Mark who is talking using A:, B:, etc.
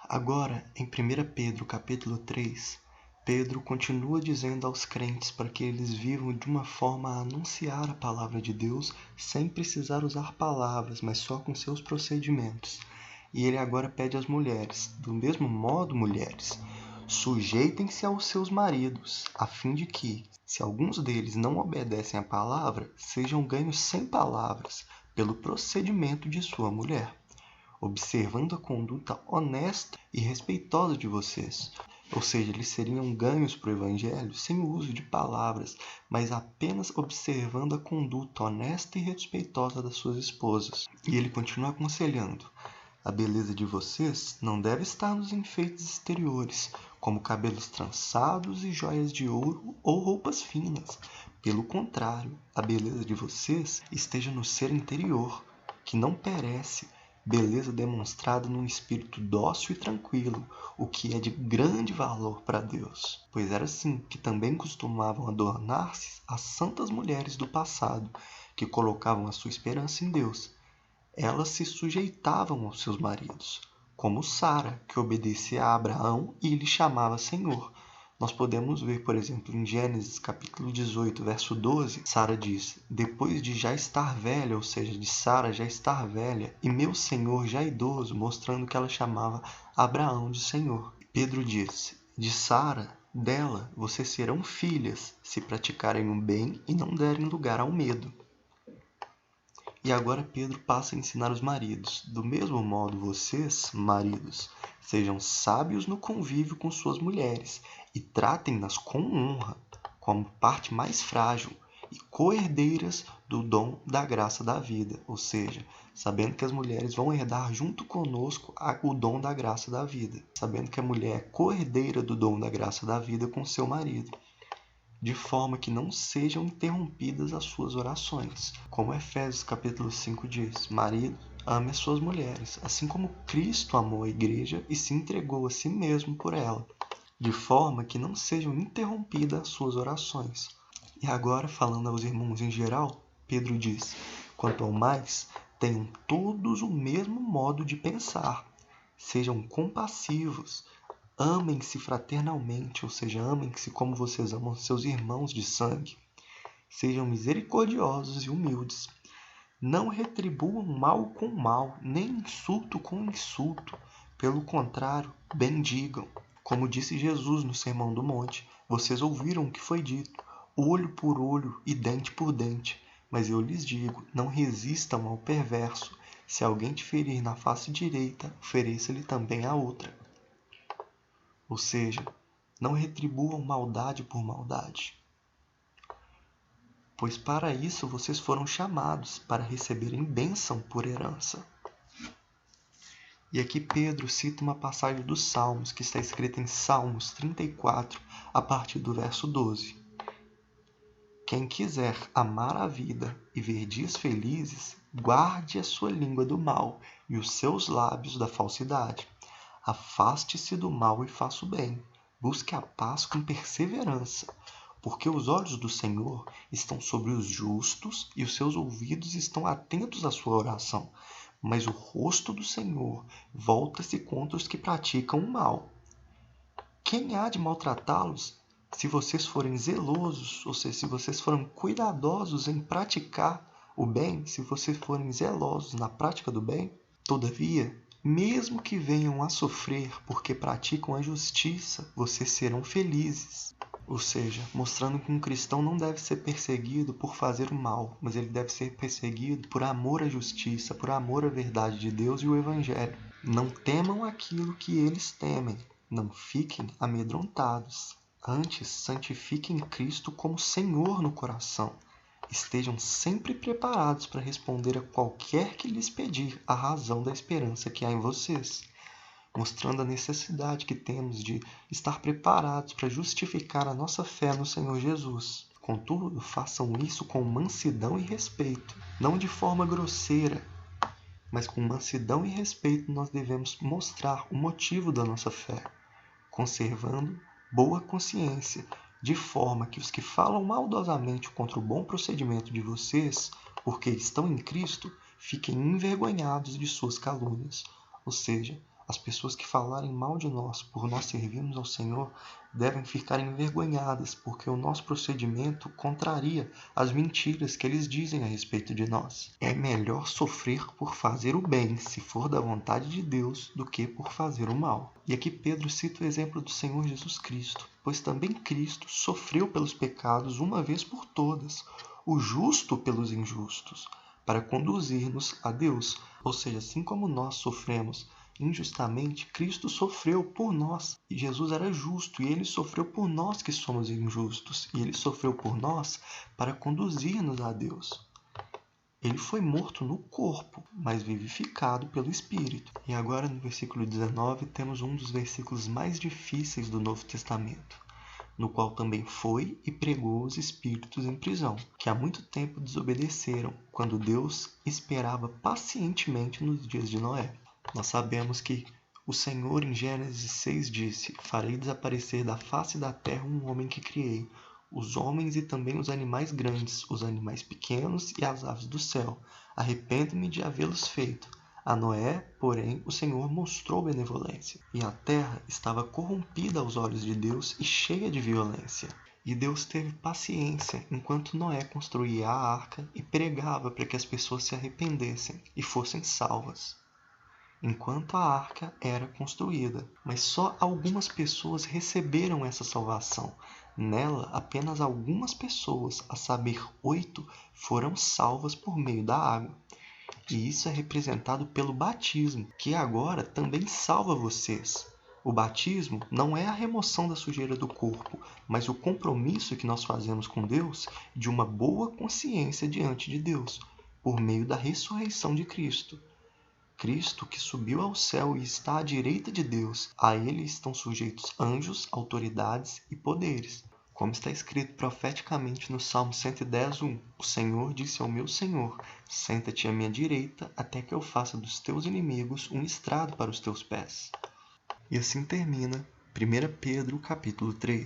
A: Agora, em 1 Pedro, capítulo 3, Pedro continua dizendo aos crentes para que eles vivam de uma forma a anunciar a palavra de Deus sem precisar usar palavras, mas só com seus procedimentos. E ele agora pede às mulheres, do mesmo modo, mulheres, sujeitem-se aos seus maridos, a fim de que, se alguns deles não obedecem à palavra, sejam ganhos sem palavras, pelo procedimento de sua mulher, observando a conduta honesta e respeitosa de vocês. Ou seja, eles seriam ganhos para o Evangelho sem o uso de palavras, mas apenas observando a conduta honesta e respeitosa das suas esposas. E ele continua aconselhando: a beleza de vocês não deve estar nos enfeites exteriores, como cabelos trançados e joias de ouro ou roupas finas. Pelo contrário, a beleza de vocês esteja no ser interior, que não perece, beleza demonstrada num espírito dócil e tranquilo, o que é de grande valor para Deus. Pois era assim que também costumavam adornar-se as santas mulheres do passado, que colocavam a sua esperança em Deus. Elas se sujeitavam aos seus maridos, como Sara, que obedecia a Abraão e lhe chamava Senhor. Nós podemos ver, por exemplo, em Gênesis capítulo 18, verso 12, Sara diz: depois de já estar velha, ou seja, de Sara já estar velha, e meu senhor já idoso, mostrando que ela chamava Abraão de Senhor. Pedro diz: de Sara, dela, vocês serão filhas, se praticarem o bem e não derem lugar ao medo. E agora Pedro passa a ensinar os maridos: do mesmo modo vocês, maridos, sejam sábios no convívio com suas mulheres e tratem-nas com honra, como parte mais frágil e co-herdeiras do dom da graça da vida, ou seja, sabendo que as mulheres vão herdar junto conosco o dom da graça da vida, sabendo que a mulher é co-herdeira do dom da graça da vida com seu marido, de forma que não sejam interrompidas as suas orações. Como Efésios capítulo 5 diz: marido, ame as suas mulheres, assim como Cristo amou a igreja e se entregou a si mesmo por ela, de forma que não sejam interrompidas as suas orações. E agora, falando aos irmãos em geral, Pedro diz: quanto ao mais, tenham todos o mesmo modo de pensar, sejam compassivos, amem-se fraternalmente, ou seja, amem-se como vocês amam seus irmãos de sangue. Sejam misericordiosos e humildes. Não retribuam mal com mal, nem insulto com insulto. Pelo contrário, bendigam. Como disse Jesus no Sermão do Monte, vocês ouviram o que foi dito: olho por olho e dente por dente. Mas eu lhes digo, não resistam ao perverso. Se alguém te ferir na face direita, ofereça-lhe também a outra. Ou seja, não retribuam maldade por maldade. Pois para isso vocês foram chamados, para receberem bênção por herança. E aqui Pedro cita uma passagem dos Salmos, que está escrita em Salmos 34, a partir do verso 12. Quem quiser amar a vida e ver dias felizes, guarde a sua língua do mal e os seus lábios da falsidade. Afaste-se do mal e faça o bem. Busque a paz com perseverança, porque os olhos do Senhor estão sobre os justos e os seus ouvidos estão atentos à sua oração. Mas o rosto do Senhor volta-se contra os que praticam o mal. Quem há de maltratá-los? Se vocês forem zelosos, ou seja, se vocês forem cuidadosos em praticar o bem, se vocês forem zelosos na prática do bem, todavia, mesmo que venham a sofrer porque praticam a justiça, vocês serão felizes. Ou seja, mostrando que um cristão não deve ser perseguido por fazer o mal, mas ele deve ser perseguido por amor à justiça, por amor à verdade de Deus e o Evangelho. Não temam aquilo que eles temem, não fiquem amedrontados. Antes, santifiquem Cristo como Senhor no coração. Estejam sempre preparados para responder a qualquer que lhes pedir a razão da esperança que há em vocês, mostrando a necessidade que temos de estar preparados para justificar a nossa fé no Senhor Jesus. Contudo, façam isso com mansidão e respeito, não de forma grosseira, mas com mansidão e respeito nós devemos mostrar o motivo da nossa fé, conservando boa consciência, de forma que os que falam maldosamente contra o bom procedimento de vocês, porque estão em Cristo, fiquem envergonhados de suas calúnias. Ou seja, As pessoas que falarem mal de nós por nós servirmos ao Senhor devem ficar envergonhadas, porque o nosso procedimento contraria as mentiras que eles dizem a respeito de nós. É melhor sofrer por fazer o bem, se for da vontade de Deus, do que por fazer o mal. E aqui Pedro cita o exemplo do Senhor Jesus Cristo, pois também Cristo sofreu pelos pecados uma vez por todas, o justo pelos injustos, para conduzir-nos a Deus. Ou seja, assim como nós sofremos injustamente, Cristo sofreu por nós. E Jesus era justo, e ele sofreu por nós que somos injustos. E ele sofreu por nós para conduzir-nos a Deus. Ele foi morto no corpo, mas vivificado pelo Espírito. E agora no versículo 19 temos um dos versículos mais difíceis do Novo Testamento, no qual também foi e pregou os espíritos em prisão, que há muito tempo desobedeceram, quando Deus esperava pacientemente nos dias de Noé. Nós sabemos que o Senhor em Gênesis 6 disse: farei desaparecer da face da terra um homem que criei, os homens e também os animais grandes, os animais pequenos e as aves do céu. Arrependo-me de havê-los feito. A Noé, porém, o Senhor mostrou benevolência, e a terra estava corrompida aos olhos de Deus e cheia de violência. E Deus teve paciência enquanto Noé construía a arca e pregava para que as pessoas se arrependessem e fossem salvas, enquanto a arca era construída. Mas só algumas pessoas receberam essa salvação. Nela, apenas algumas pessoas, a saber, 8, foram salvas por meio da água. E isso é representado pelo batismo, que agora também salva vocês. O batismo não é a remoção da sujeira do corpo, mas o compromisso que nós fazemos com Deus de uma boa consciência diante de Deus, por meio da ressurreição de Cristo. Cristo, que subiu ao céu e está à direita de Deus, a ele estão sujeitos anjos, autoridades e poderes. Como está escrito profeticamente no Salmo 110:1, o Senhor disse ao meu Senhor: senta-te à minha direita, até que eu faça dos teus inimigos um estrado para os teus pés. E assim termina 1 Pedro capítulo 3.